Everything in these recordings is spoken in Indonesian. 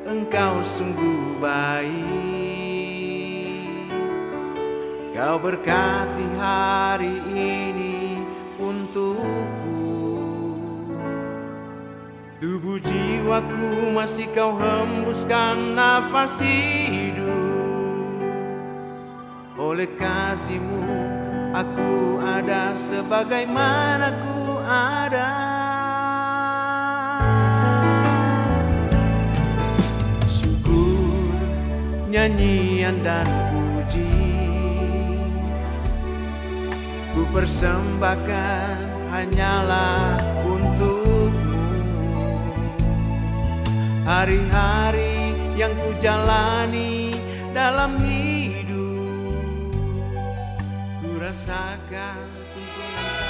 Engkau sungguh baik. Kau berkati hari ini untukku. Tubuh jiwaku masih kau hembuskan nafas hidup. Oleh kasih-Mu aku ada sebagaimana ku ada. Syukur, nyanyian dan puji ku persembahkan hanyalah untuk-Mu. Hari-hari yang ku jalani dalam hidup, ku rasakan tuntunan.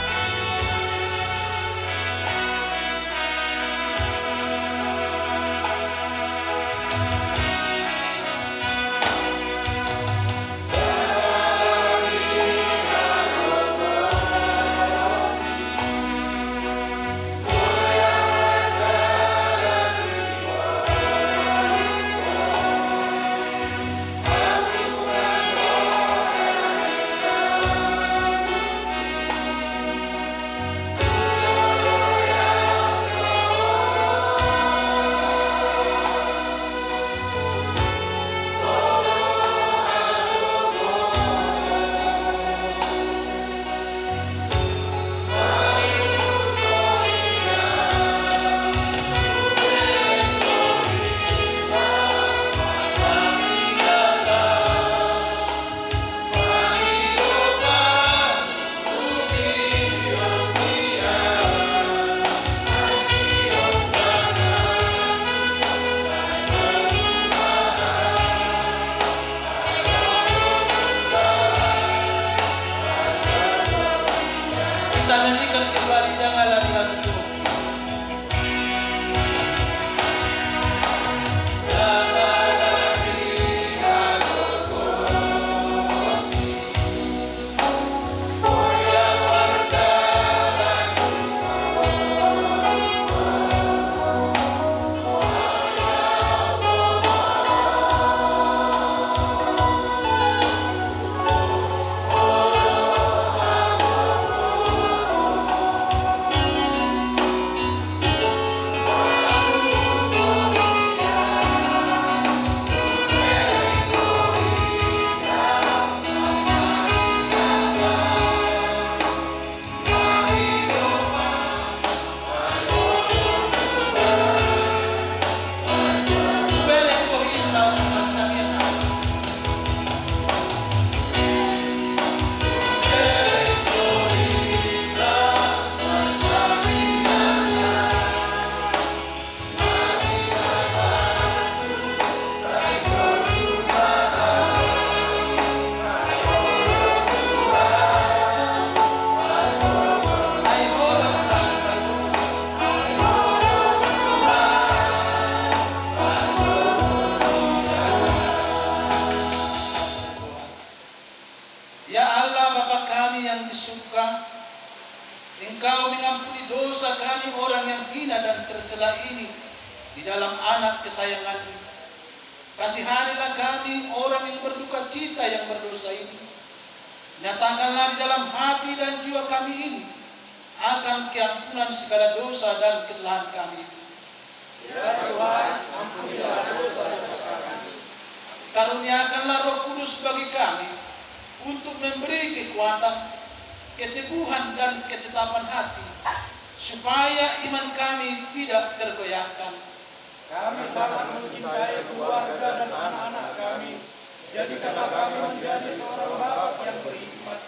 Kita nyanyikan kembali janganlah dihantu. Ya Allah Bapa kami yang di surga, Engkau mengampuni dosa kami orang yang hina dan tercela ini di dalam anak kesayangan-Mu. Kasihanilah kami orang yang berduka cita yang berdosa ini. Nyatakanlah di dalam hati dan jiwa kami ini akan keampunan segala dosa dan kesalahan kami. Ya Tuhan, ampunilah dosa-dosa kami. Karuniakanlah Roh Kudus bagi kami untuk memberi kekuatan, keteguhan dan ketetapan hati, supaya iman kami tidak tergoyahkan. Kami sangat mencintai keluarga dan anak-anak kami. Jadikanlah kami menjadi seorang bapa yang berhikmat.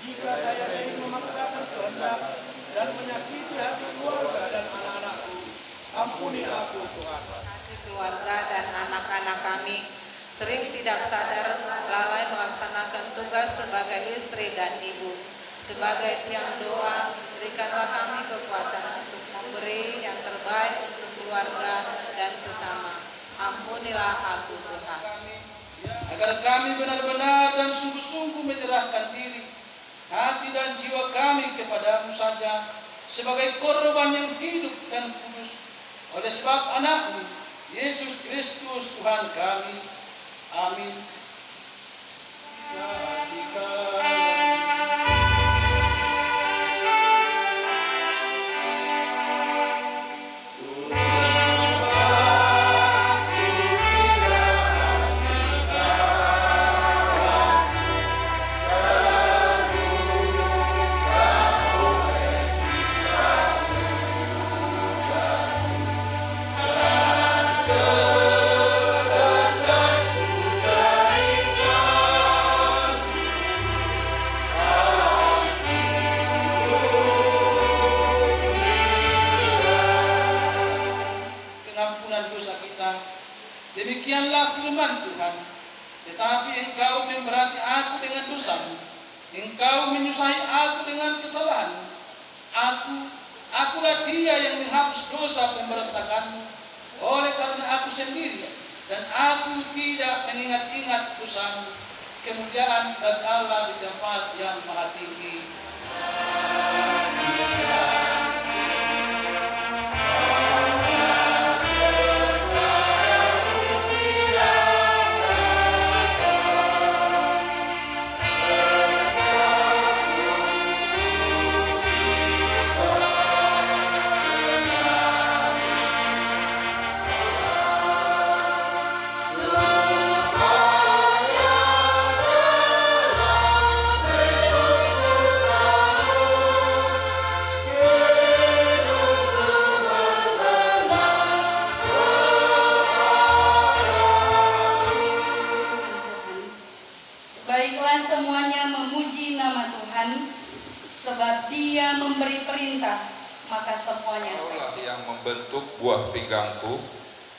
Jika saya ingin memaksakan kehendak dan menyakiti hati keluarga dan anak-anakku, ampuni aku Tuhan. Keluarga dan anak-anak kami sering tidak sadar lalai melaksanakan tugas sebagai istri dan ibu. Sebagai tiang doa, berikanlah kami kekuatan untuk memberi yang terbaik untuk keluarga dan sesama. Ampunilah aku Tuhan. Agar kami benar-benar dan sungguh-sungguh menyerahkan diri, hati dan jiwa kami kepada-Mu saja sebagai korban yang hidup dan kudus oleh sebab anak-Mu Yesus Kristus Tuhan kami. Amin. Pengampunan dosa kita. Demikianlah firman Tuhan. Tetapi engkau memberati aku dengan dosamu. Engkau menyusahi aku dengan kesalahanmu. Akulah dia yang menghapus dosa pemberontakanmu. Oleh karena aku sendiri dan aku tidak mengingat-ingat dosamu. Kemuliaan bagi Allah di tempat yang maha tinggi. Baiklah semuanya memuji nama Tuhan, sebab Dia memberi perintah, maka semuanya. Kaulah yang membentuk buah pinggangku,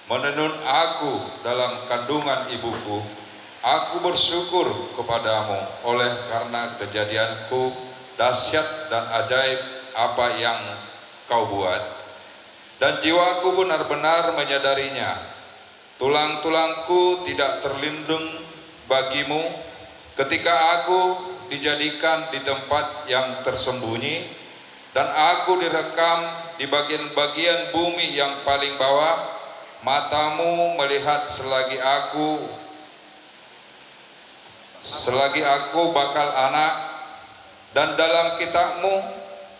menenun aku dalam kandungan ibuku. Aku bersyukur kepadamu oleh karena kejadianku dahsyat dan ajaib apa yang kau buat. Dan jiwaku benar-benar menyadarinya. Tulang-tulangku tidak terlindung bagimu ketika aku dijadikan di tempat yang tersembunyi dan aku direkam di bagian-bagian bumi yang paling bawah. Matamu melihat selagi aku bakal anak, dan dalam kitabmu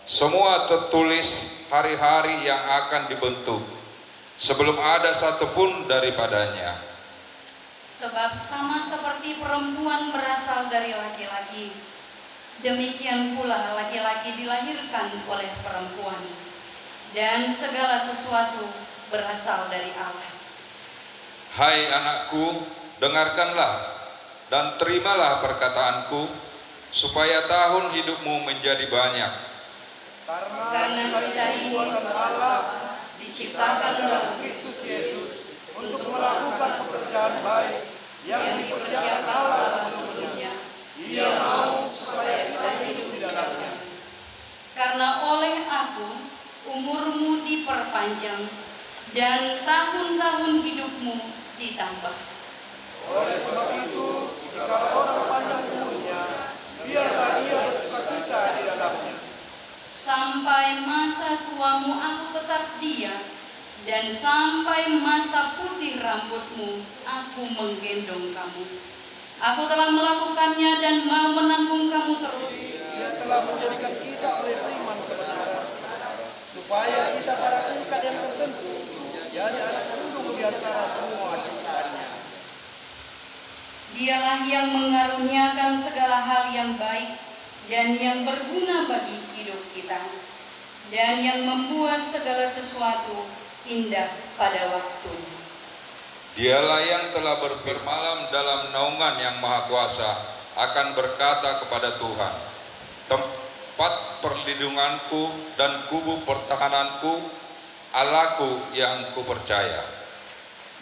semua tertulis hari-hari yang akan dibentuk sebelum ada satupun daripadanya. Sebab sama seperti perempuan berasal dari laki-laki, demikian pula laki-laki dilahirkan oleh perempuan, dan segala sesuatu berasal dari Allah. Hai anakku, dengarkanlah dan terimalah perkataanku, supaya tahun hidupmu menjadi banyak. Karena kita ini Allah diciptakan dalam Kristus Yesus untuk melakukan pekerjaan baik yang dipersiapkan Allah sebelumnya. Dia mau supaya kita hidup di dalamnya. Karena oleh aku umurmu diperpanjang dan tahun-tahun hidupmu ditambah. Oleh sebab itu, jika orang panjang umurnya, biarlah ia bersukacita di dalamnya. Sampai masa tuamu aku tetap dia, dan sampai masa putih rambutmu aku menggendong kamu. Aku telah melakukannya dan mau menanggung kamu terus. Dia telah menjadikan kita oleh firman kebenaran, supaya kita pada tingkat yang tertentu jadi anak sulung di antara semua ciptaannya. Dialah yang mengaruniakan segala hal yang baik dan yang berguna bagi hidup kita, dan yang membuat segala sesuatu indah pada waktunya. Dialah yang telah bermalam dalam naungan yang maha kuasa akan berkata kepada Tuhan, tempat perlindunganku dan kubu pertahananku, Allahku yang kupercaya.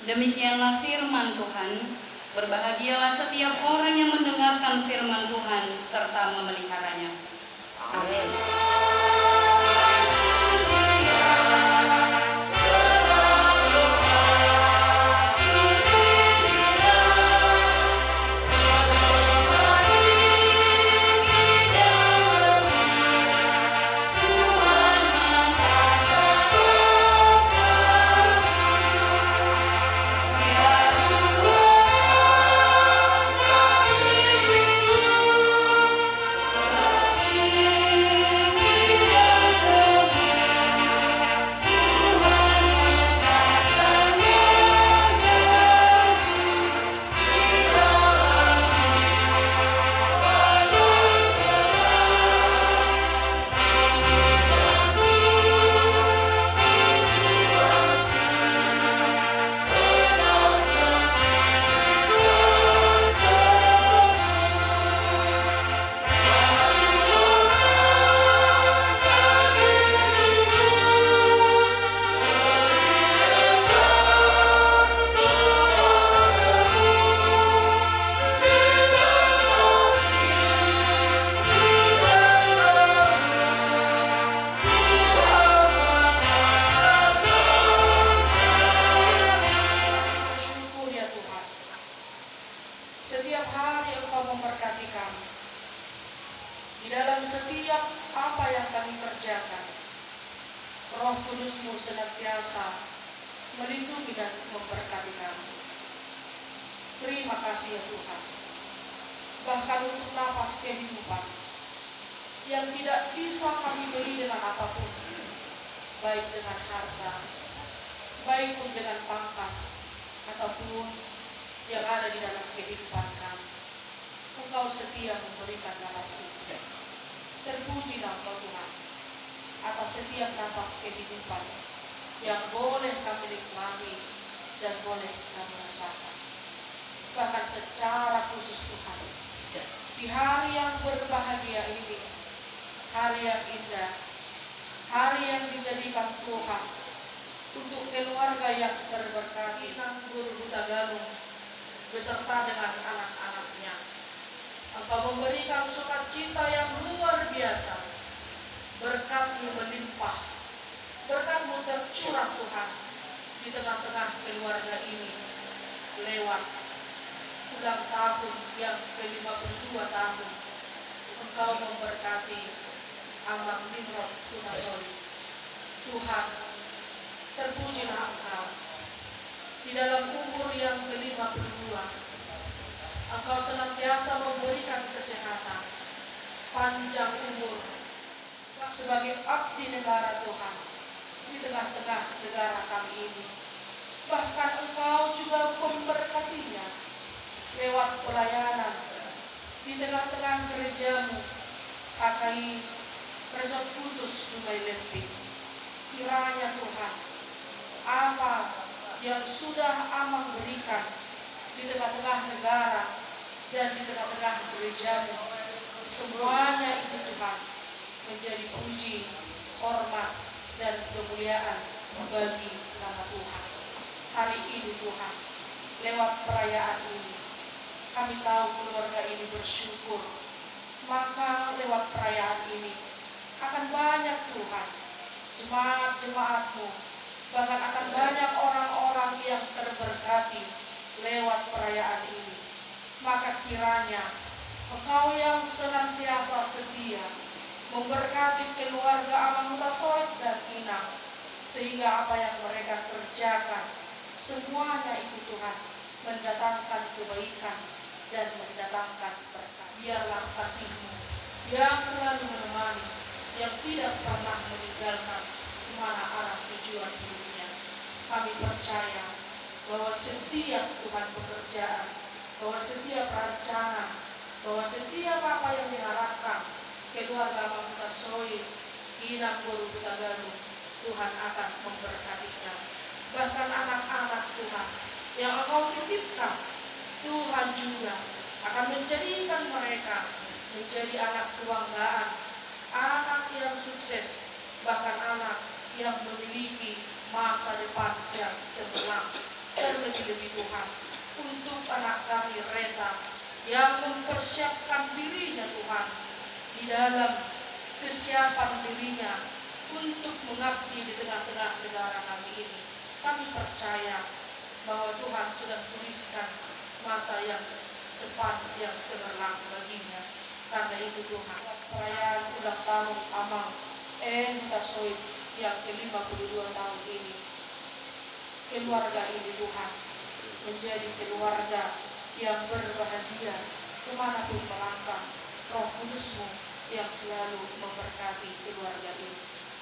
Demikianlah firman Tuhan. Berbahagialah setiap orang yang mendengarkan firman Tuhan serta memeliharanya. Amin. Tuhan dalam setiap apa yang kami kerjakan. Roh Kudus-Mu senantiasa melindungi dan memberkati kami. Terima kasih ya Tuhan. Bahkan untuk nafas kehidupan yang tidak bisa kami beli dengan apapun, baik dengan harta, baik pun dengan pangkat, ataupun yang ada di dalam kehidupan kami. Engkau setia memberikan nafas itu. Terpujilah Engkau Tuhan atas setiap nafas kehidupan yang boleh kami nikmati dan boleh kami rasakan. Bahkan secara khusus Tuhan, di hari yang berbahagia ini, hari yang indah, hari yang dijadikan Tuhan untuk keluarga yang terberkati, Nanggur Hutagalung beserta dengan anak-anaknya. Engkau memberikan sukacita yang luar biasa. Berkat-Mu melimpah, berkat-Mu tercurah Tuhan di tengah-tengah keluarga ini lewat ulang tahun yang ke-52 tahun. Engkau memberkati Amang Nimrod Hutasoli. Tuhan, terpujilah Engkau di dalam umur yang ke-52. Engkau senantiasa memberikan kesehatan, panjang umur sebagai abdi negara Tuhan di tengah-tengah negara kami ini. Bahkan Engkau juga memberkatinya lewat pelayanan di tengah-tengah gereja-Mu, KKI Resort Khusus Dumai Lemping. Kiranya Tuhan, apa yang sudah Amang berikan di tengah-tengah negara dan di tengah-tengah gereja-Mu, semuanya itu Tuhan menjadi puji, hormat, dan kemuliaan bagi nama Tuhan. Hari ini Tuhan, lewat perayaan ini, kami tahu keluarga ini bersyukur. Maka lewat perayaan ini akan banyak Tuhan, jemaat-jemaat-Mu, bahkan akan banyak orang-orang yang terberkati lewat perayaan ini. Maka kiranya Engkau yang senantiasa setia memberkati keluarga Amang Hutasoit dan Inang, sehingga apa yang mereka kerjakan semuanya itu Tuhan mendatangkan kebaikan dan mendatangkan berkat. Biarlah kasih-Mu yang selalu menemani, yang tidak pernah meninggalkan kemana arah tujuan hidupnya. Kami percaya bahwa setiap Tuhan pekerjaan, bahwa setiap rancangan, bahwa setiap apa yang diharapkan keluarga Amang Hutasoit, Inang Boru Hutagaluh, Tuhan akan memberkatinya. Bahkan anak-anak Tuhan yang Engkau titipkan, Tuhan juga akan menjadikan mereka menjadi anak kebanggaan, anak yang sukses, bahkan anak yang memiliki masa depan yang cemerlang. Terlebih-lebih Tuhan, untuk anak kami Reta yang mempersiapkan dirinya Tuhan di dalam kesiapan dirinya untuk mengabdi di tengah-tengah negara kami ini. Kami percaya bahwa Tuhan sudah tuliskan masa yang depan yang cemerlang baginya. Karena itu Tuhan, perayaan ulang tahun Amang Hutasoit yang ke-52 tahun ini, keluarga ini Tuhan menjadi keluarga yang berbahagia kemanapun melangkah. Roh Kudus-Mu yang selalu memberkati keluarga ini.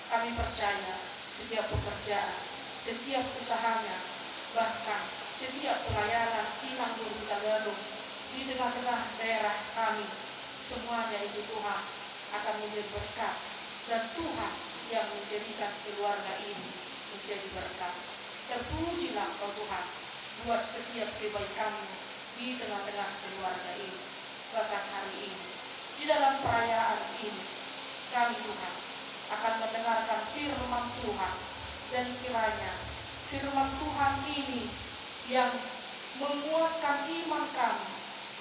Kami percaya setiap pekerjaan, setiap usahanya, bahkan setiap pelayanan Inang Boru Hutagaluh di tengah-tengah daerah kami, semuanya itu Tuhan akan menjadi berkat, dan Tuhan yang menjadikan keluarga ini menjadi berkat. Terpujilah Engkau Tuhan buat setiap kebaikan-Mu di tengah-tengah keluarga ini. Bahkan hari ini, di dalam perayaan ini, kami Tuhan akan mendengarkan firman Tuhan, dan kiranya firman Tuhan ini yang menguatkan iman kami,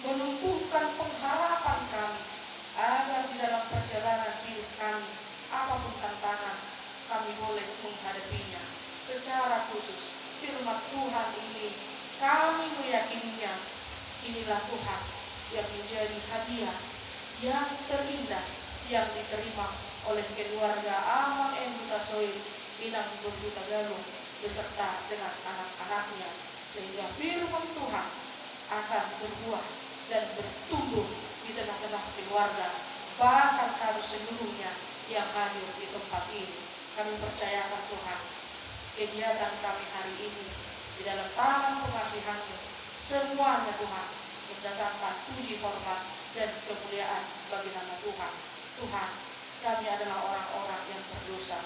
menumbuhkan pengharapan kami, agar di dalam perjalanan hidup kami, apapun tantangan, kami boleh menghadapinya. Secara khusus, firman Tuhan ini kami meyakininya, inilah Tuhan yang menjadi hadiah yang terindah yang diterima oleh keluarga Amang M. Hutasoy Inang Berhuta Galung beserta dengan anak-anaknya, sehingga firman Tuhan akan berbuah dan bertumbuh di tengah-tengah keluarga, bahkan kami seluruhnya yang hadir di tempat ini. Kami percayakan Tuhan kegiatan kami hari ini di dalam tangan pengasihan-Mu, semuanya Tuhan mendatangkan puji hormat dan kemuliaan bagi nama Tuhan. Tuhan, kami adalah orang-orang yang berdosa.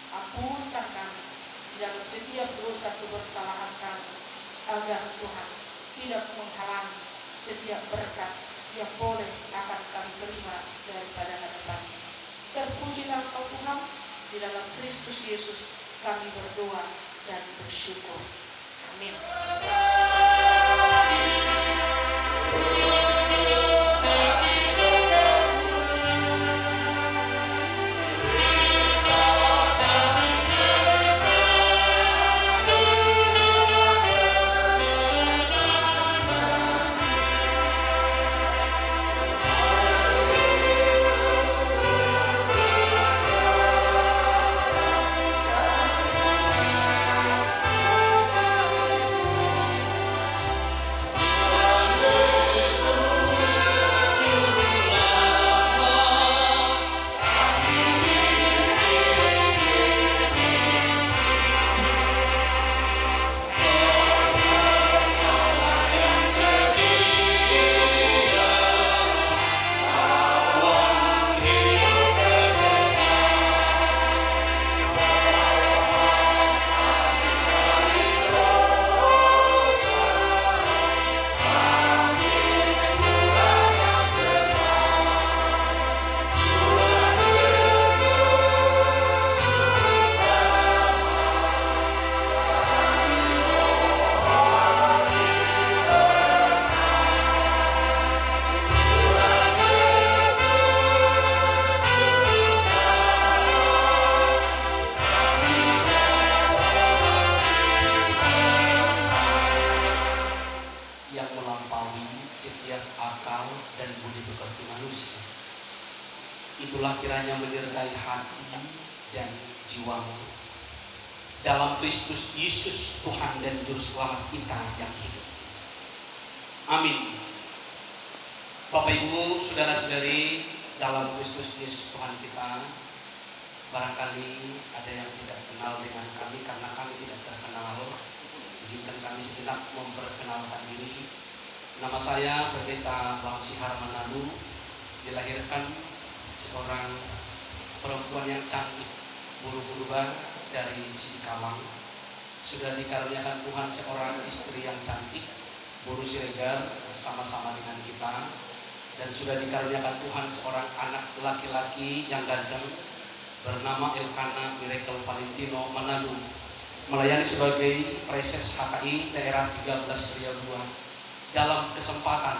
Ampunkan kami di dalam setiap dosa kebersalahan kami, agar Tuhan tidak menghalangi setiap berkat yang boleh akan kami terima daripada hadapan. Terpujilah Engkau Tuhan, di dalam Kristus Yesus kami berdoa dan bersyukur. Amin. Itulah kiranya menyertai hati dan jiwamu dalam Kristus Yesus Tuhan dan Juru Selamat kita yang hidup. Amin. Bapak Ibu, saudara-saudari dalam Kristus Yesus Tuhan kita, barangkali ada yang tidak kenal dengan kami karena kami tidak terkenal. Izinkan kami sejenak memperkenalkan diri. Nama saya Pendeta Bangsi Harmanadu, dilahirkan seorang perempuan yang cantik, buru-buru dari Singkawang. Sudah dikaruniakan Tuhan seorang istri yang cantik, Buru Siregar, sama-sama dengan kita. Dan sudah dikaruniakan Tuhan seorang anak laki-laki yang ganteng, bernama Elkana Miracle Valentino Manado, melayani sebagai preses HKI daerah 13 Riau 2. Dalam kesempatan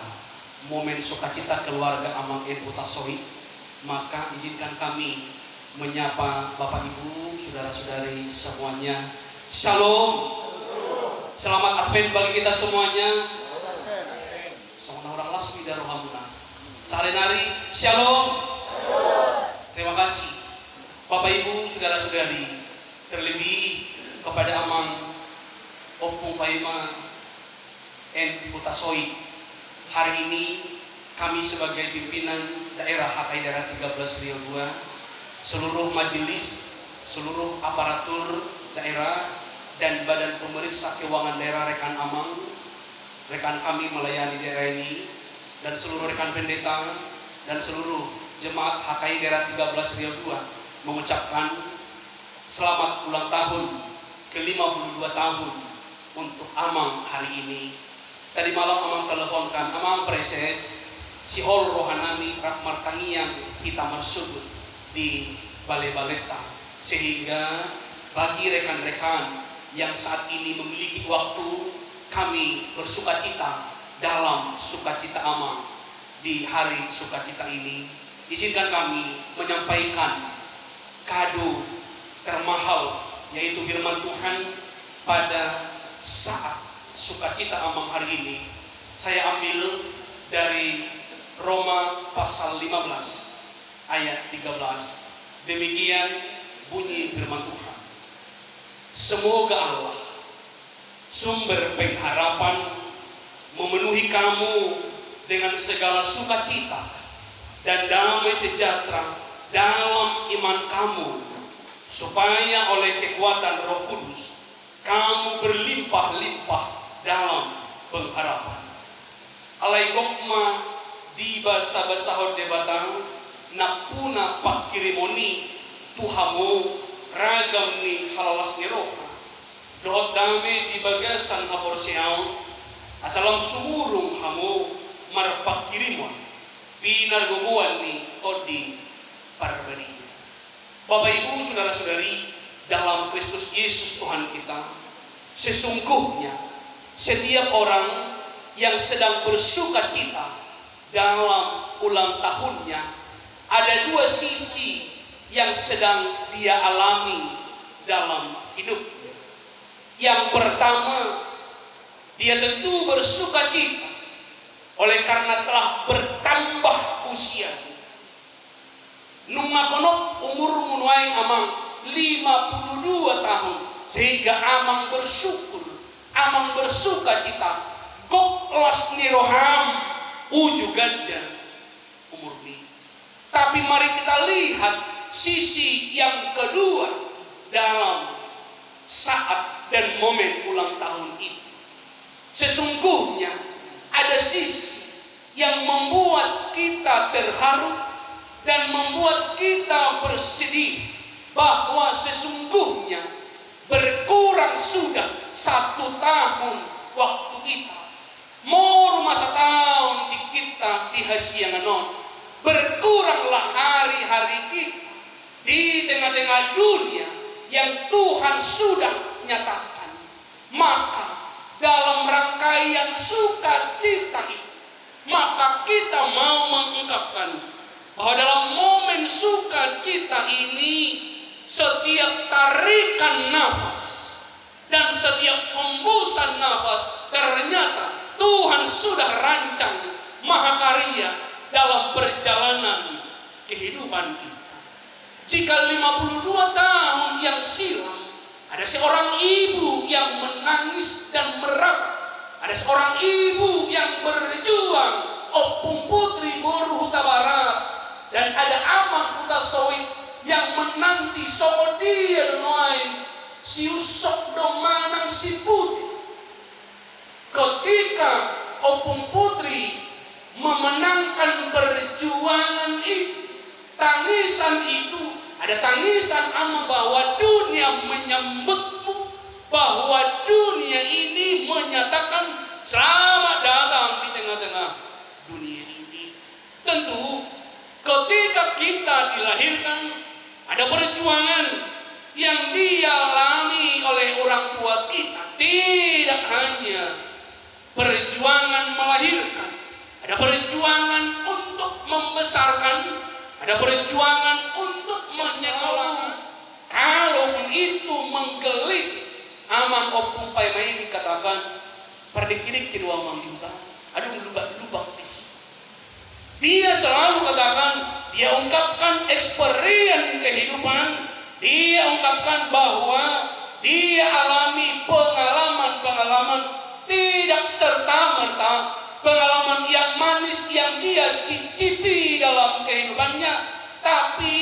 momen sukacita keluarga Amang M. Hutasoy, maka izinkan kami menyapa Bapak Ibu, saudara-saudari semuanya. Shalom. Selamat Advent bagi kita semuanya. Sama orang lasmi darohamuna. Salenari Shalom. Terima kasih Bapak Ibu, saudara-saudari, terlebih kepada Amang Opung Paima N. Hutasoy. Hari ini kami sebagai pimpinan daerah HKI daerah 13 Riau 2, seluruh majelis, seluruh aparatur daerah dan badan pemeriksa keuangan daerah rekan Amang, rekan kami melayani daerah ini, dan seluruh rekan pendeta dan seluruh jemaat HKI daerah 13 Riau 2 mengucapkan selamat ulang tahun ke-52 tahun untuk Amang hari ini. Tadi malam Amang teleponkan, Amang preses si Ol Rohanami Rahmartani yang kita maksud di Balai Baleta, sehingga bagi rekan-rekan yang saat ini memiliki waktu, kami bersukacita dalam sukacita Amang di hari sukacita ini. Izinkan kami menyampaikan kado termahal, yaitu firman Tuhan pada saat sukacita Amang hari ini. Saya ambil dari Roma pasal 15 ayat 13. Demikian bunyi firman Tuhan. Semoga Allah, sumber pengharapan, memenuhi kamu dengan segala sukacita dan damai sejahtera dalam iman kamu, supaya oleh kekuatan Roh Kudus kamu berlimpah-limpah dalam pengharapan. Alai gokma di basa-basa de batang napuna pakirimoni tuhamu ragam ni halalas ni roh dohot dame di bagasan haporsiaw asalam sumurung hamu marpakirimon binar guguan ni odi parbari. Bapak Ibu saudara-saudari dalam Kristus Yesus Tuhan kita, sesungguhnya setiap orang yang sedang bersuka cita dalam ulang tahunnya, ada dua sisi yang sedang dia alami dalam hidupnya. Yang pertama, dia tentu bersuka cita oleh karena telah bertambah usianya. Numakonok umur munuai amang 52 tahun, sehingga amang bersyukur, amang bersuka cita. Gok los niroham ujuganda umur ini. Tapi mari kita lihat sisi yang kedua dalam saat dan momen ulang tahun ini. Sesungguhnya ada sisi yang membuat kita terharu dan membuat kita bersedih bahwa sesungguhnya berkurang sudah 1 tahun waktu kita. Mau masa tahun di kita di hasianganon, berkuranglah hari-hari kita di tengah-tengah dunia yang Tuhan sudah nyatakan. Maka dalam rangkaian sukacita itu, maka kita mau mengungkapkan bahwa dalam momen sukacita ini, setiap tarikan nafas dan setiap hembusan nafas ternyata Tuhan sudah rancang mahakarya dalam perjalanan kehidupan kita. Jika 52 tahun yang silam ada seorang ibu yang menangis dan merawat, ada seorang ibu yang berjuang opung putri boru huta barat, dan ada amang huta sawit yang menanti sodia noai si usok domanang si putih. Ketika opung putri memenangkan perjuangan itu, tangisan itu, ada tangisan ama bahwa dunia menyambutmu, bahwa dunia ini menyatakan selamat datang di tengah-tengah dunia ini. Tentu ketika kita dilahirkan, ada perjuangan yang dialami oleh orang tua kita. Tidak hanya perjuangan melahirkan, ada perjuangan untuk membesarkan, ada perjuangan untuk menyekolahkan. Kalaupun itu menggelik, amang opung paimai dikatakan perdikidik kedua mangjuta, ada lubang besi. Dia selalu katakan, dia ungkapkan experience kehidupan, dia ungkapkan bahwa dia alami pengalaman-pengalaman tidak serta-merta pengalaman yang manis yang dia cicipi dalam kehidupannya, tapi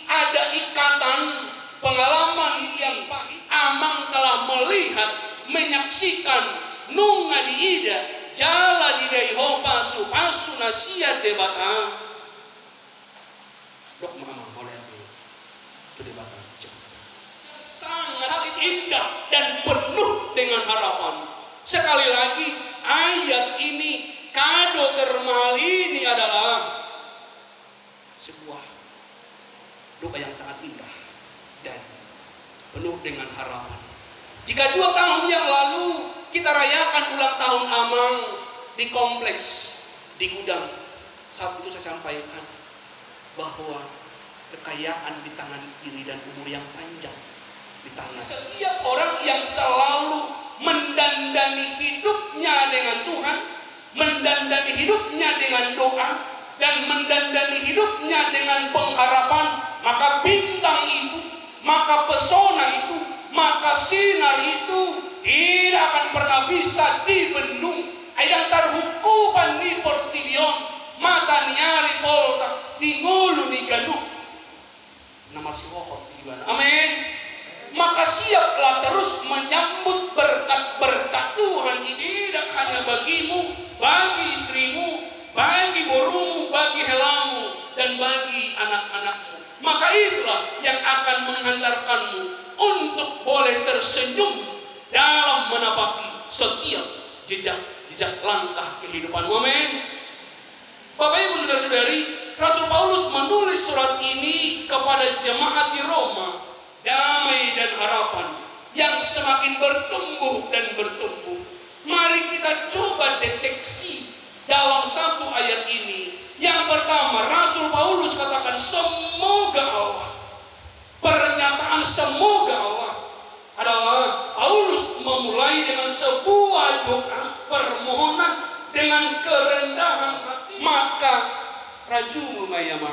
ada ikatan pengalaman yang pahit. Amang telah melihat, menyaksikan nunga diida jala di daiho pasu nasia debata dok mama boleh itu debata sangat indah dan penuh dengan harapan. Sekali lagi, ayat ini, kado termahal ini adalah sebuah doa yang sangat indah dan penuh dengan harapan. Jika 2 tahun yang lalu kita rayakan ulang tahun Amang di kompleks, di gudang, saat itu saya sampaikan bahwa kekayaan di tangan kiri dan umur yang panjang di tangan. Setiap orang yang selalu mendandani hidupnya dengan Tuhan, mendandani hidupnya dengan doa, dan mendandani hidupnya dengan pengharapan, maka bintang itu, maka pesona itu, maka sinar itu tidak akan pernah bisa dibendung. Aidang tarhukupan ni portilion, mata niari polta, di ngulu ni galuk. Nama si Wahab di mana? Amin. Maka siaplah terus menyambut berkat-berkat Tuhan ini, tidak hanya bagimu, bagi istrimu, bagi borumu, bagi helamu, dan bagi anak-anakmu. Maka itulah yang akan menghantarkanmu untuk boleh tersenyum dalam menapaki setiap jejak langkah kehidupanmu. Amin. Bapak Ibu Saudara-saudari, Rasul Paulus menulis surat ini kepada jemaat di Roma, damai dan harapan yang semakin bertumbuh dan bertumbuh. Mari kita coba deteksi dalam satu ayat ini. Yang pertama, Rasul Paulus katakan semoga Allah. Pernyataan semoga Allah adalah Paulus memulai dengan sebuah doa permohonan dengan kerendahan hati. Maka Raju Mayama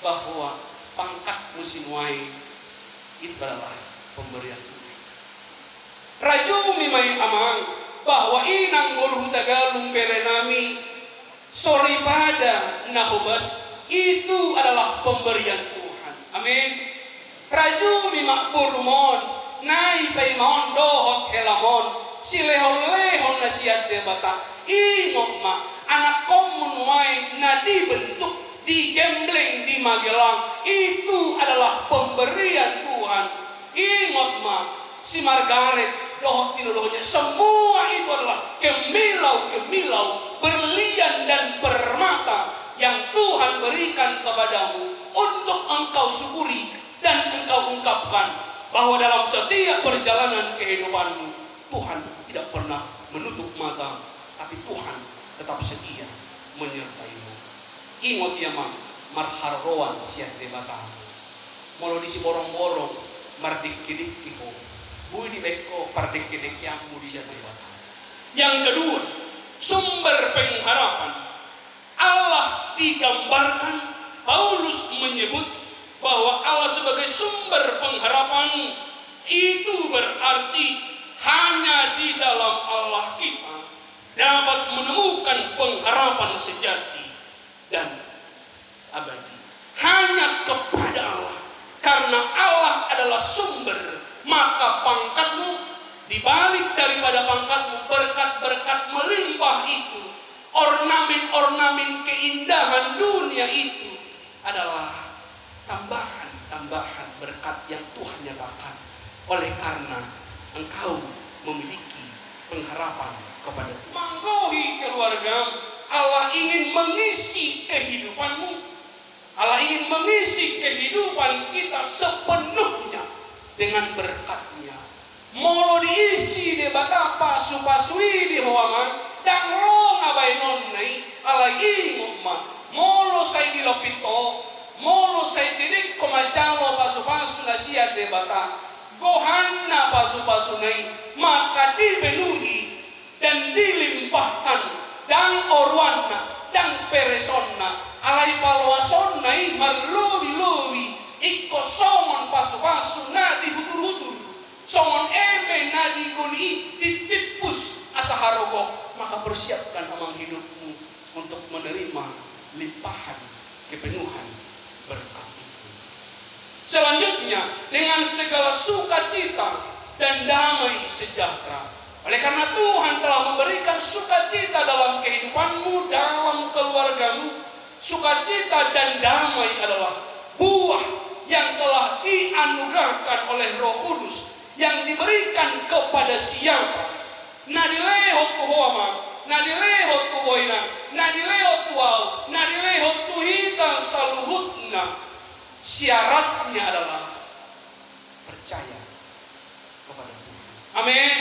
bahwa pangkat musinuai itu adalah pemberian Tuhan. Raju Mimai Amang bahwa inang boruh tagalung berenami sorry pada nahubas itu adalah pemberian Tuhan. Amin. Raju Mimak Burmon nai paimon dohot helamon silehon-lehon nasihat debata ingok ma anak komunuai na dibentuk di Gembleng di Magelang itu adalah pemberian Tuhan. Ingat ma si Margaret dohot tinulohnya semua itu adalah gemilau berlian dan permata yang Tuhan berikan kepadamu untuk engkau syukuri dan engkau ungkapkan bahwa dalam setiap perjalanan kehidupanmu Tuhan tidak pernah menutup mata, tapi Tuhan tetap setia menyertaimu. Ingat ya mang marharoan siat debata molo disi borong-borong mardik-kidik kiho bui di beko pardik-kidik yamu di siat debata. Yang kedua, sumber pengharapan Allah digambarkan. Paulus menyebut bahwa Allah sebagai sumber pengharapan itu berarti hanya di dalam Allah kita dapat menemukan pengharapan sejati dan abadi. Hanya kepada Allah, karena Allah adalah sumber, maka pangkatmu, dibalik daripada pangkatmu, berkat-berkat melimpah itu, ornamen-ornamen keindahan dunia itu adalah tambahan berkat yang Tuhan nyatakan. Oleh karena engkau memiliki pengharapan kepada Tuhan. Manggohi keluargamu, Allah ingin mengisi kehidupanmu. Allah ingin mengisi kehidupan kita sepenuhnya dengan berkat-Nya. Molo diisi de batapa supasui di hoaman dan lo ngabai nonnai Allah ingin molo sai di lopito molo sai tidik komajalo pasu-pasu nasihat de bata gohanna pasu-pasu nai maka dipenuhi dan dilimpahkan dan orwana dan peresonna alai palwasonnai marlobi-lobi ikko somon pasu-pasu na dihutur-hutur somon eme na digoni ditipus asaharogok. Maka persiapkan amang hidupmu untuk menerima limpahan kepenuhan berkat itu. Selanjutnya, dengan segala sukacita dan damai sejahtera. Oleh karena Tuhan telah memberikan sukacita dalam kehidupanmu, dalam keluargamu, sukacita dan damai adalah buah yang telah dianugerahkan oleh Roh Kudus yang diberikan kepada siapa? Nadilehot kuhoma, nadilehot kuhoina, nadilehot tuau, nadilehot tuhita saluhutna. Syaratnya adalah percaya kepada Tuhan. Amin.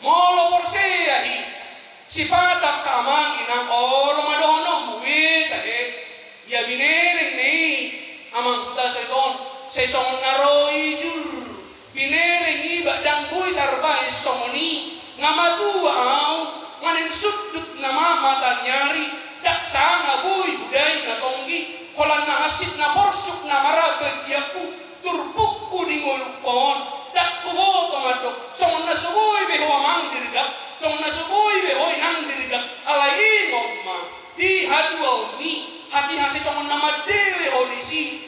Molo percayahi sipata kamang inang olo madono buwe tahe ya binereng nei amang kuta sedon sesong naroi jur binereng iba dang bui tarbai somoni ngamadua au nganen sudut nama mata nyari daksana bui budai na tonggi kolan na asit na porsuk na marabagiaku turbukku di ngolupon dak kubo tomadok song na suboy beho mang dirgak song na suboy beho nang dirgak alai ngomma di hadua ni hati hasi song na madele hodisi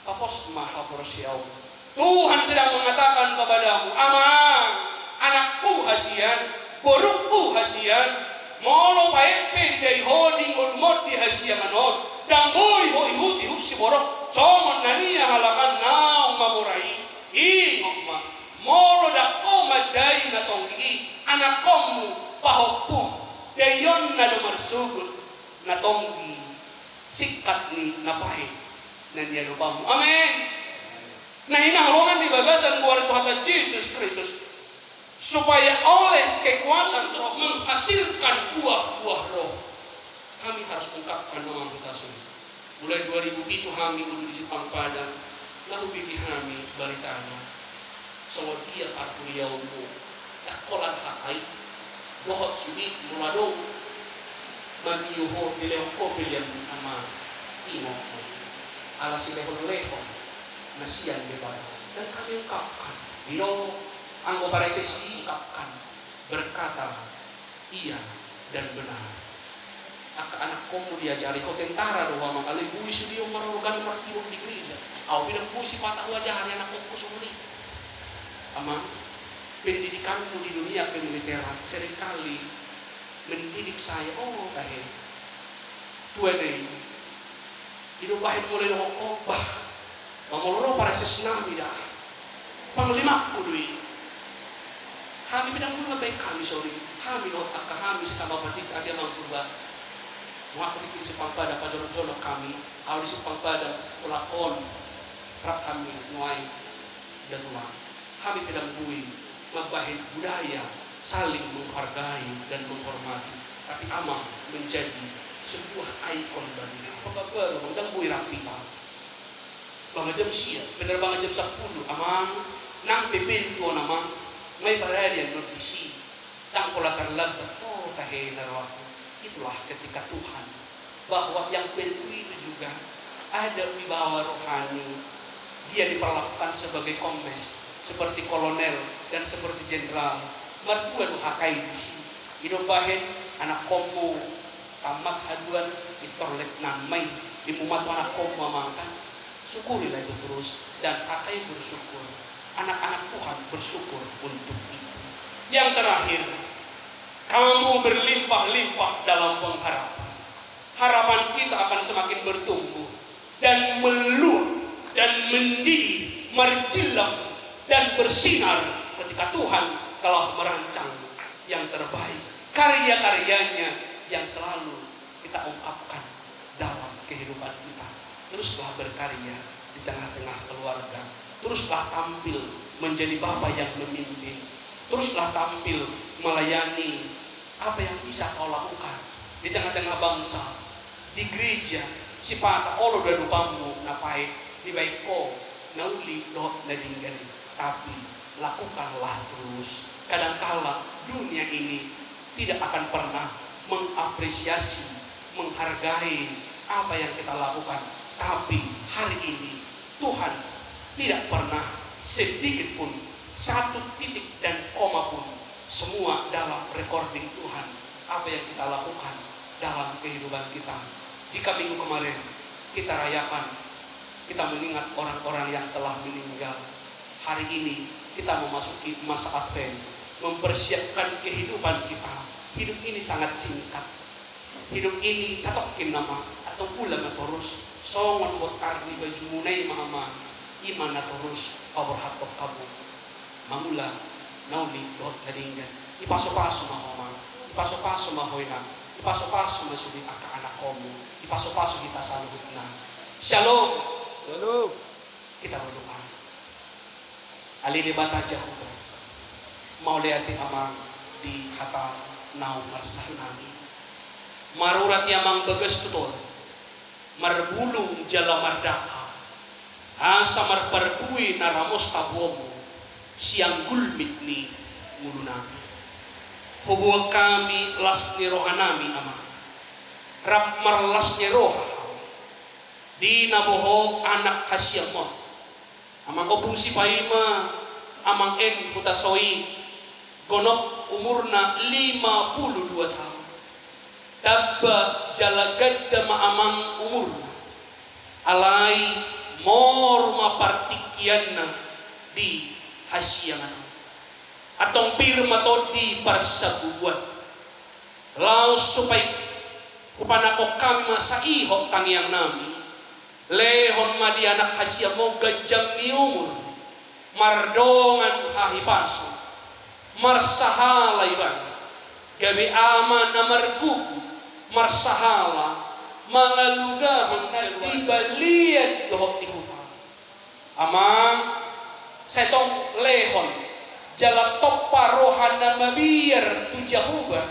kapos maha porsiau. Tuhan sedang mengatakan kepadamu, amang, anakku hasian, borukku hasian, molo paepe dai hoding ulmot di hasia manon, damboi ho ihut si borok, somon nania halakan naung mamurai, ingokma, molo dako madai na tonggi, anakomu pahopum, dayon na dumarsugut na tonggi, sikat ni napahe, nandiyan lupamu. Amen. Nah ini halongan di bagasan buat Tuhan Yesus Kristus supaya oleh kekuatan roh menghasilkan buah-buah roh. Kami harus ungkapkan nama kita sendiri. Mulai 2007 kami dulu di Simpang Padang, lalu bikin kami baritanya. So dia arkuliaumu, kolan hakai, bohot sudi muladong, maniuho dileuko pilihan ama imo, alas leho nasian bebas dan kami ungkapkan Dino anggota resesi ungkapkan berkata iya dan benar anak komu diajari kau tentara doa mengkali bui sudio merogan martiwak di gereja aku bilang bui si patah wajah hari anak komu sumuli ama pendidikanmu di dunia kemiliteran seringkali mendidik saya kahe tuan ini hidup bahin mulai lokobah Mamoloro para sesnami dah. Panglima kudui. Kami bidang guru baik kami sorry. Kami lo tak kami sama pendidik ada mangkurba. Mengaku di Simpang Padang pajor-jor kami. Awal di Simpang Padang pelakon. Rak kami nuai dan rumah. Kami bidang bui membahin budaya saling menghargai dan menghormati. Tapi amang menjadi sebuah ikon bagi. Apa baru menggang bui rapi pak. Banga jam siya, benar banga jam 10, amang nang pepinto namang may paralian notisi, tang pola terlambat, tahe narwaku. Itulah ketika Tuhan bahwa yang pintu itu juga ada wibawa rohani. Dia diperlakukan sebagai kombes, seperti kolonel dan seperti jenderal. Mertua duhakai disi, idobahen anak komo tamat haduan itorlet namai dimumat anak komo mamangkan. Syukurilah itu terus dan akai bersyukur. Anak-anak Tuhan bersyukur untuk itu. Yang terakhir, kamu berlimpah-limpah dalam pengharapan. Harapan kita akan semakin bertumbuh dan meluap dan mendidih, merjilam dan bersinar ketika Tuhan telah merancang yang terbaik. Karya-karyanya yang selalu kita ungkapkan dalam kehidupan kita. Teruslah berkarya di tengah-tengah keluarga. Teruslah tampil menjadi bapa yang memimpin. Teruslah tampil melayani apa yang bisa kau lakukan di tengah-tengah bangsa, di gereja. Sipata olo dan lupamu napai di baiko nauli dot nadinggari. Tapi lakukanlah terus. Kadangkala dunia ini tidak akan pernah mengapresiasi, menghargai apa yang kita lakukan. Tapi hari ini Tuhan tidak pernah sedikit pun satu titik dan koma pun semua dalam recording Tuhan apa yang kita lakukan dalam kehidupan kita. Jika minggu kemarin kita rayakan, kita mengingat orang-orang yang telah meninggal. Hari ini kita memasuki masa Advent, mempersiapkan kehidupan kita. Hidup ini sangat singkat. Hidup ini catokin nama atau ulang terus. Songon buat karni baju munai mama iman terus power hatok kamu mamula nauli dot kadinggan ipaso-paso mahoma ipaso-paso mahoina ipaso-paso masudi aka anak komu ipaso-paso kita saluhut na shalom kita berdoa alini bata jahuto mau lihatin amang di hata nau marsanami marurat yamang beges tutol marbulung jala mardaka asa marparbui naramos tabomo siang gulmit ni mulunami hubuwa kami las ni rohanami ama rap marlasnya roh di naboho anak hasyamo amang opung si paima amang en putasoi gonok umurna 52 tahun dabba jalagadda ma amang umurna alai morma partikianna di hasyangan atong pirma to di parsabuan laos supaya kupanako kami sa ihok tangiang nami lehon madi anak hasyamo gajang ni umur mardongan hahipaso marsahala iban gabi ama na margugu marsahala mga lugar na ibaliad dohot ni hupa amang setong lehon jalatok parohan na mabiyar tu Jehovah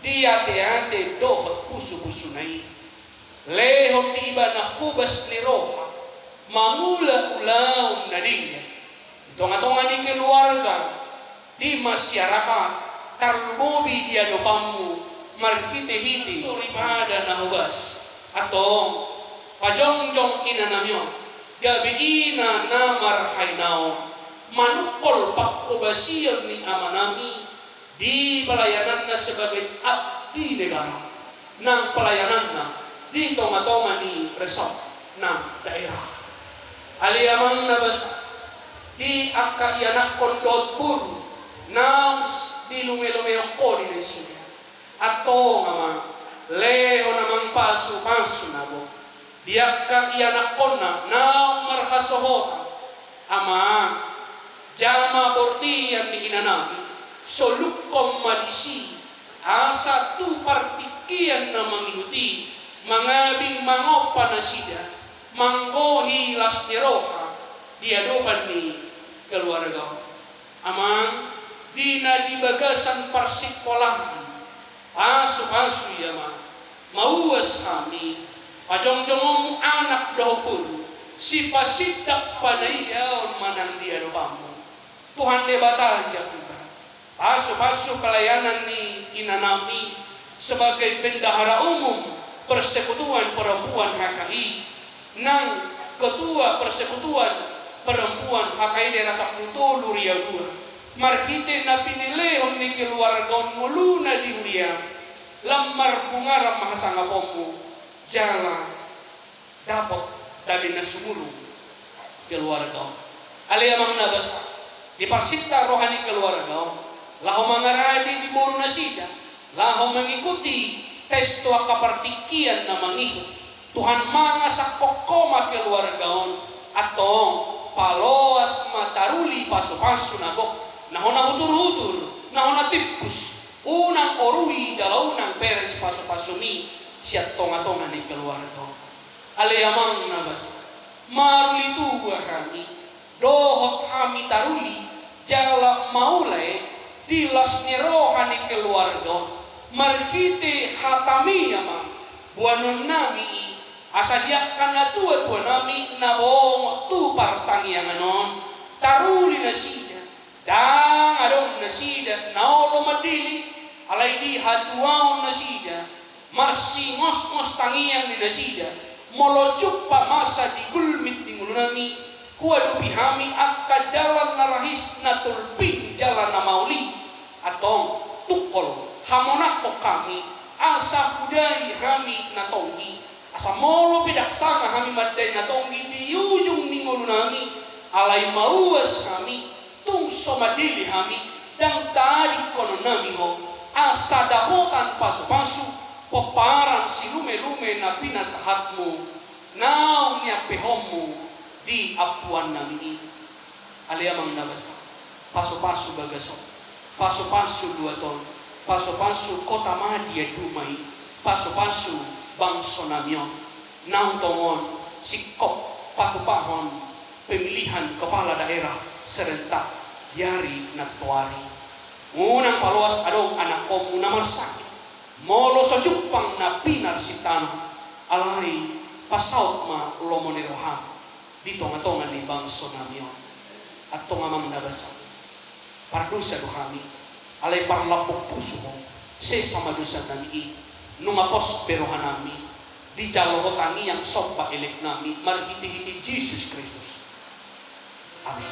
dia ate dohot pusu-pusu nai lehon tiba na kubas ni roha mangula-ulaw na rin itong-atongan ni keluarga di masyarakat karlumobi dia dopamu marhite-hite suripada na hubas atong pajongjong inanamyo gabi ina na marhainaw manukol pakubasir ni amanami di pelayanan na sebagai abdi negara ng pelayanan na di tonga-tonga ni resort ng daerah aliamang nabasa di akaianak kondot puro na di lume-lume ko di nesina ato nga leho namang pasu-pasu na bo di akaianak ko na marhasohota ama jama bortiyan ni inanami solukom malisi asa tu partikian na mangihuti mangabing mangopa na sida manggohi las ni roha diadopan ni keluarga amang di na dibagasan parsikolahan pasu-pasu ya mauwas kami pajong-jongong anak dohpun si pasidak panayaw manang diadopamu Tuhan debata aja kita pasu-pasu pelayanan ni inanami sebagai bendahara umum persekutuan perempuan HKI nang ketua persekutuan perempuan HKI daerah Saputo Luria 2 marhite na pinilehon ni keluarga muluna di Uria lamar bungaram mahasangapomu jala dapat dabi na sumulong keluarga aliamang nabasa di parsita rohani keluarga laho mangaradi di boro na sida laho mengikuti testo kapartikian na mangikot Tuhan mga sa kokoma keluargaon atong paloas mataruli paso-paso na bok nahona hutur-hutur nahona tipus unang orui dalaunang peres paso-paso mi siya tonga-tonga ni keluarga alayamang nabas maruli tuwa kami dohot kami taruli jala maulay dilas ni roha ni keluarga marhite hatami ama buanon nami asadiakan na tuwa nami na bong tu partangiang anon taruli na sida dang adong na sida naolo madili alay di hatuaw na sida marsingos-ngos tangiang ni na sida molojok pa masa di gulmit di mulo nami kuwado pihami akka jalan na rahis na tulpin jalan na mauli atong tukol hamonako kami asa budai kami na tonggi asa molo pidaksana kami maday na tonggi di ujung ningolo nami alay mauwas kami tungso madili kami dang tarik kono nami ho asa dahotan pasu-pasu peparang si lume-lume na pinasahatmu naong niya pehommu di apuan nami aliamang nabasa pasu-pasu bagasok pasu-pasu 2 ton pasu-pasu kota madia dumay pasu-pasu bangso namyo naong tongon sikop pakupahon pemilihan kepala daerah serentak yari na tuari unang paluas adong anak komu na marsakit molo sa jupang na pinarsitano alay pasaut ma ulomoniroham dito nga tongan ni bangso namyo at tongamang nabasa pardusa do kami alay parlapok puso mo sesa madusa nami nungapos perohan nami di jalorotani yang sopa elek nami marhiti-hiti Yesus Kristus. Amin.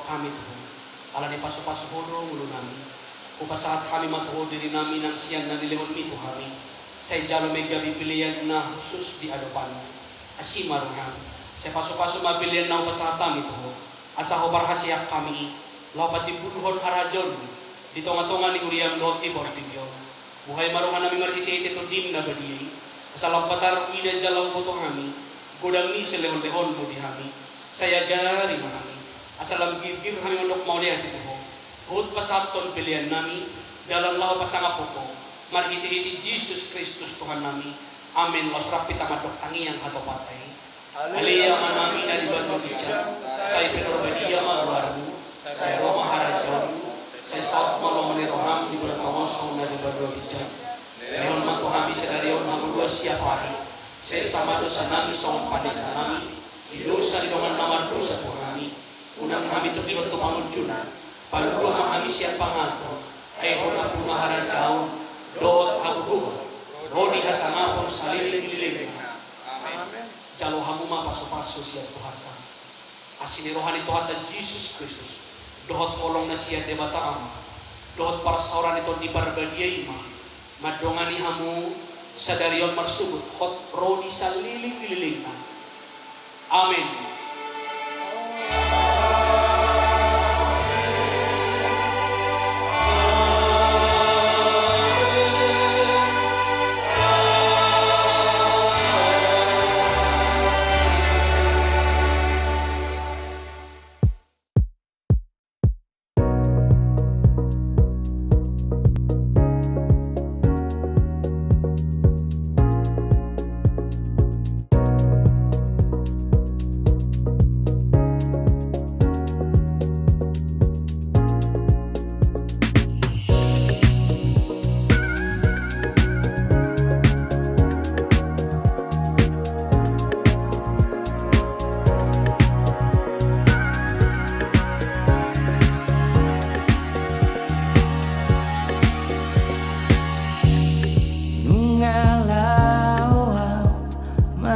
Kami Tuhan, ala di paso-paso hodong ulu nami, upasahat kami matuho diri nami ng siyan na nilihon mi Tuhami, sa ijalo may gabi pilihan na khusus di adopan, asimaruhan, sa paso-paso mapilihan na upasahat kami Tuho, asa ho barhasyak kami, lapat di buluhon harajon, dito nga tunga ni Uriam doon ti Bortibyon, buhay maruhan namin marhitihit ito dim na badiyay, asa lampatar ida jalaw buto kami, godang ni sa lehon-lehon mo di kami, saya jari mahami. Asalam gigir kami manok mauli ati Tuho. Hud pasapton pilihan nami, dalam lahu pasanga puko, marhiti-hiti Jesus Kristus Tuhan nami. Amin. Lasrap pita madok tangi yang hato patay. Aliyah manami na dibantu bicara. Saya penorbadia maruarmu, saya Roma harajamu, saya saat malam meneroham di bulan pangosong na dibantu bicara. Leon matuhami sedarion hamudua siap hari. Saya sama dosa nami songon padesa nami, di dosa di dongan namar dosa Tuhami. Unang kami itu bihon to pamuncunan, palu mahami siap pangato, ay hona puna harajaon, doot aguguha, rodi hasanapon saliling-liling. Amen. Jalo hamuma paso-paso siap Tuhan kami. Asinirohan itu hata Jesus Kristus, dohot kolong na siya debata ama, dohot para sauran itu di barbadia ima, madongani hamu sadarion marsubut, hot rodi saliling-liling. Amin.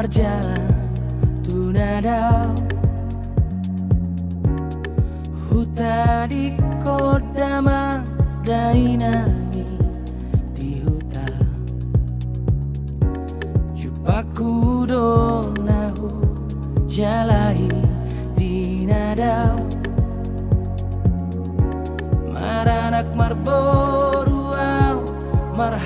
Marjalan tunadau huta di kodama dainangi di huta jupaku donahu jalai di nadau maranak marboruau mar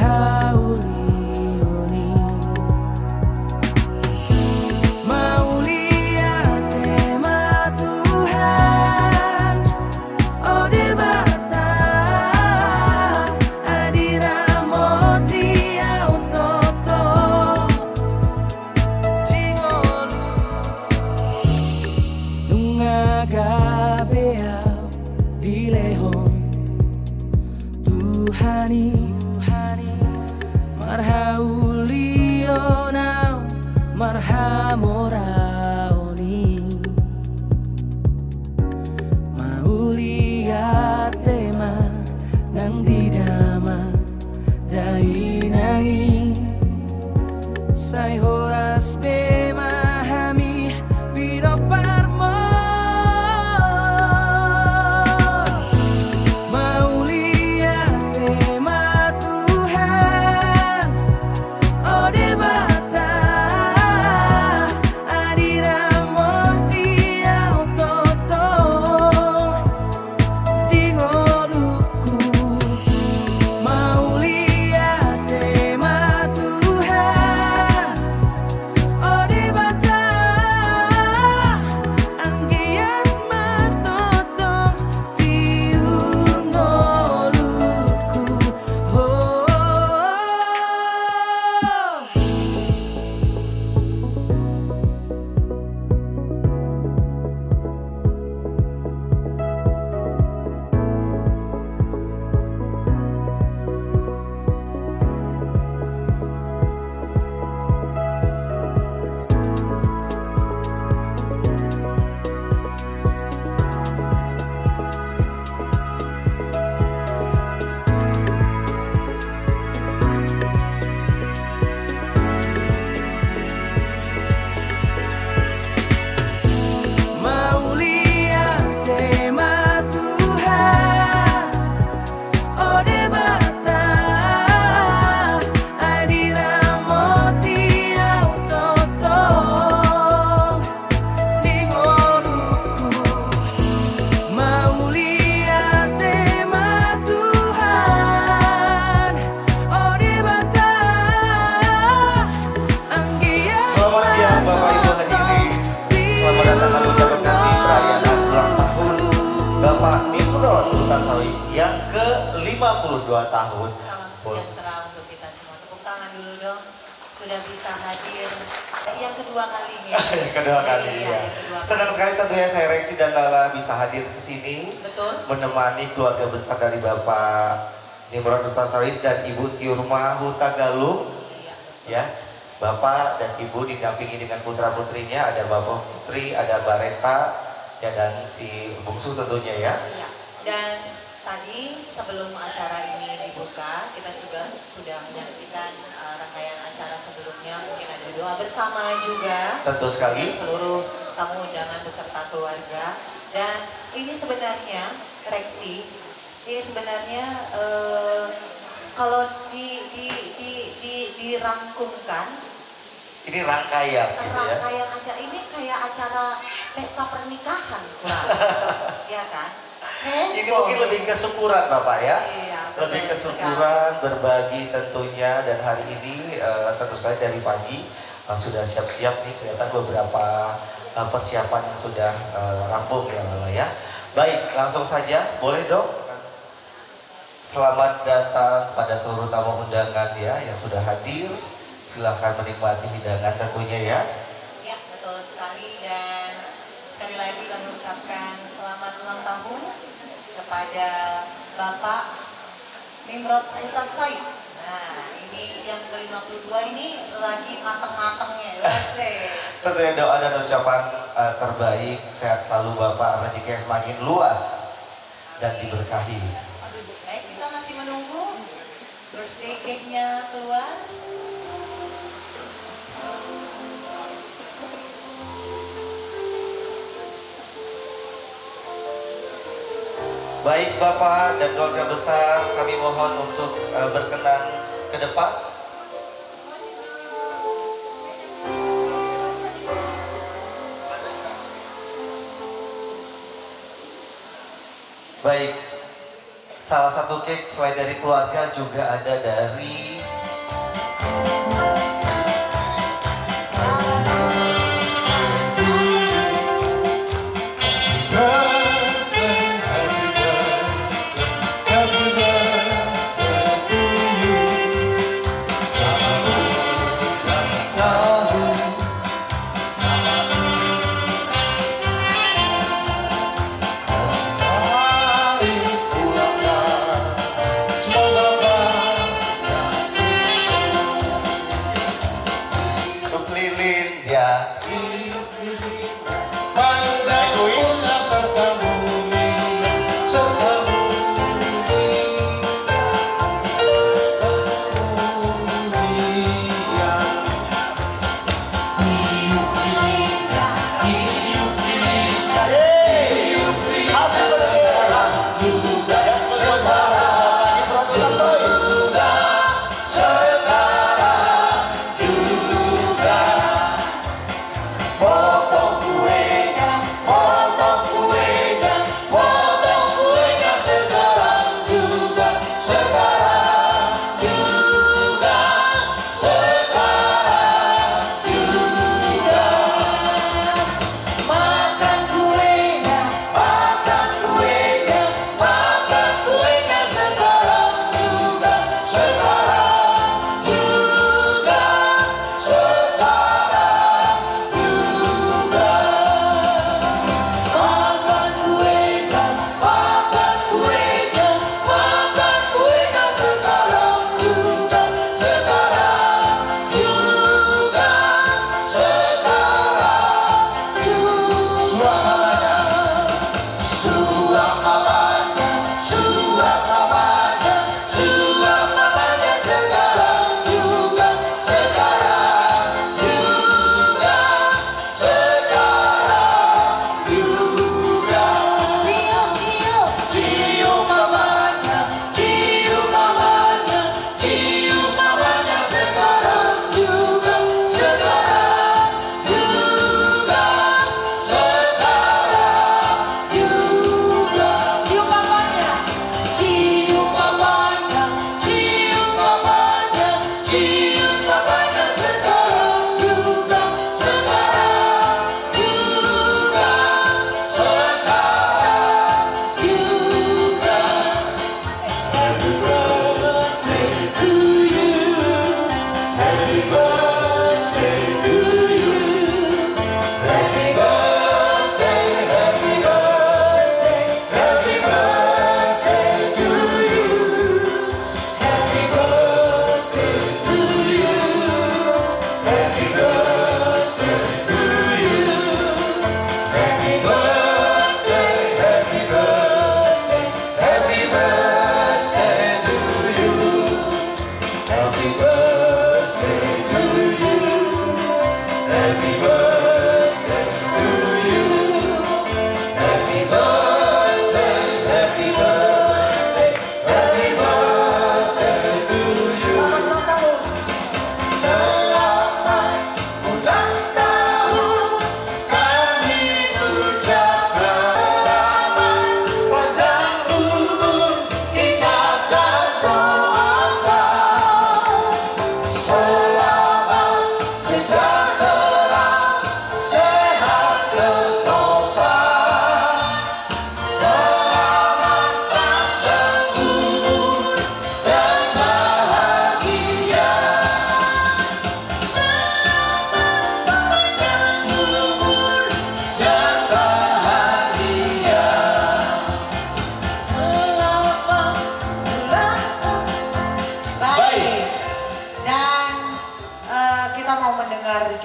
marhaulionau marhamoraoni maulia tema nang didama dainangi sai horas memahami biro parmo maulia tema Tuhan ode bata adira moti autoto dingoluku maulia tema Tuhan ode bata anggian matotong tiur ngoluku oh. Maulia tema Tuhan ode bata adira moti autotong dingoluku maulia tema Tuhan ode bata anggian Selamat siang Bapak Ibu hadirin. Selamat datang kami ucapkan di perayaan ulang tahun Bapak Nimrod Hutasawi yang ke-52 tahun. Salam sejahtera untuk kita semua. Tepuk tangan dulu dong. Sudah bisa hadir yang kedua kalinya. Kedua kali Iya, ya. yang kedua Senang sekali tentunya saya Reksi dan Lala bisa hadir ke sini Betul. menemani keluarga besar dari Bapak Nimrod Hutasawi dan Ibu Tiurma Hutagalung. Iya. Ya, Bapak dan Ibu didampingi dengan putra-putrinya, ada Bapak Putri, ada Bareta, ya dan si bungsu tentunya ya. Iya. Dan tadi sebelum acara ini dibuka, kita juga sudah menyaksikan rangkaian acara sebelumnya. Mungkin ada doa bersama juga. Tentu sekali. Seluruh tamu undangan beserta keluarga. Dan ini sebenarnya Reksi, ini sebenarnya kalau dirangkumkan Ini rangkaian gitu ya. rangkaian acara ini kayak acara pesta pernikahan kurang, ya kan? Ini mungkin lebih ke syukuran Bapak ya. Iya, Lebih ke betul syukuran, berbagi tentunya. Dan hari ini tentu sekali dari pagi sudah siap-siap nih, kelihatan beberapa persiapan yang sudah rampung ya Lala ya. Baik, langsung saja, boleh dong. Selamat datang pada seluruh tamu undangan ya yang sudah hadir. Silahkan menikmati hidangan tentunya ya. Ya, betul sekali. Dan sekali lagi kami ucapkan selamat ulang tahun kepada Bapak Nimrod Hutasawi. Nah, ini yang ke-52 ini lagi mateng-matengnya. Tentunya doa dan ucapan terbaik, sehat selalu Bapak, rezekinya semakin luas dan diberkahi. Baik, kita masih menunggu birthday cake-nya keluar. Baik Bapak dan keluarga besar, kami mohon untuk berkenan ke depan. Baik, salah satu cake selain dari keluarga juga ada dari Semoga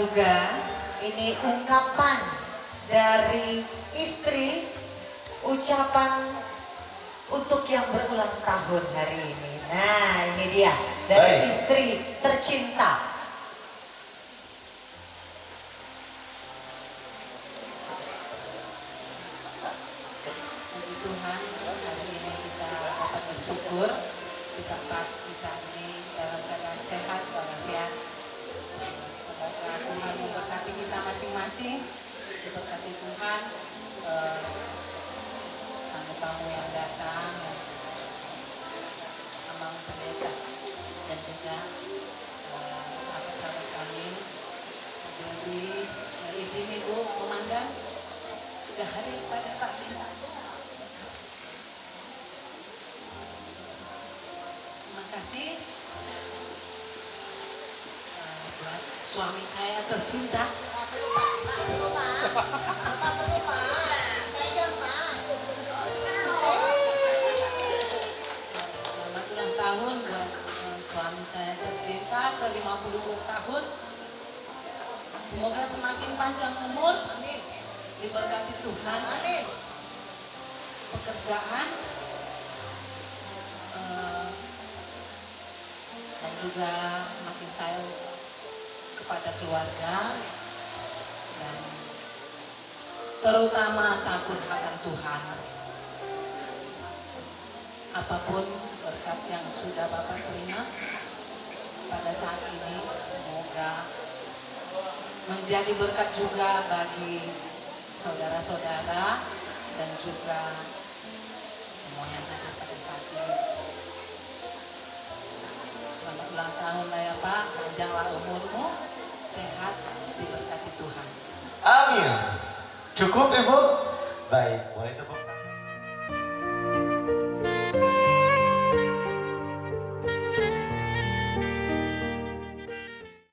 juga ini ungkapan dari istri, ucapan untuk yang berulang tahun hari ini. Nah, ini dia dari istri tercinta. Puji Tuhan, hari ini kita dapat bersyukur di tempat kita ini dalam keadaan sehat walafiat. Semoga Tuhan memberkati kita masing-masing, diberkati Tuhan tamu-tamu yang datang, Amang Pendeta, dan juga sahabat-sahabat kami. Jadi izin Ibu memandang sudah hadir pada saat ini. Terima kasih buat suami saya tercinta. Selamat ulang tahun buat suami saya tercinta ke 52 tahun. Semoga semakin panjang umur, diberkati Tuhan, pekerjaan, dan juga makin sayang kepada keluarga, dan terutama takut akan Tuhan. Apapun berkat yang sudah Bapak terima pada saat ini, semoga menjadi berkat juga bagi saudara-saudara dan juga semua yang ada pada saat ini. Selamat ulang tahun lah ya Pak, panjanglah umurmu, sehat, diberkati Tuhan. Amin. Cukup Ibu? Baik, boleh tepuk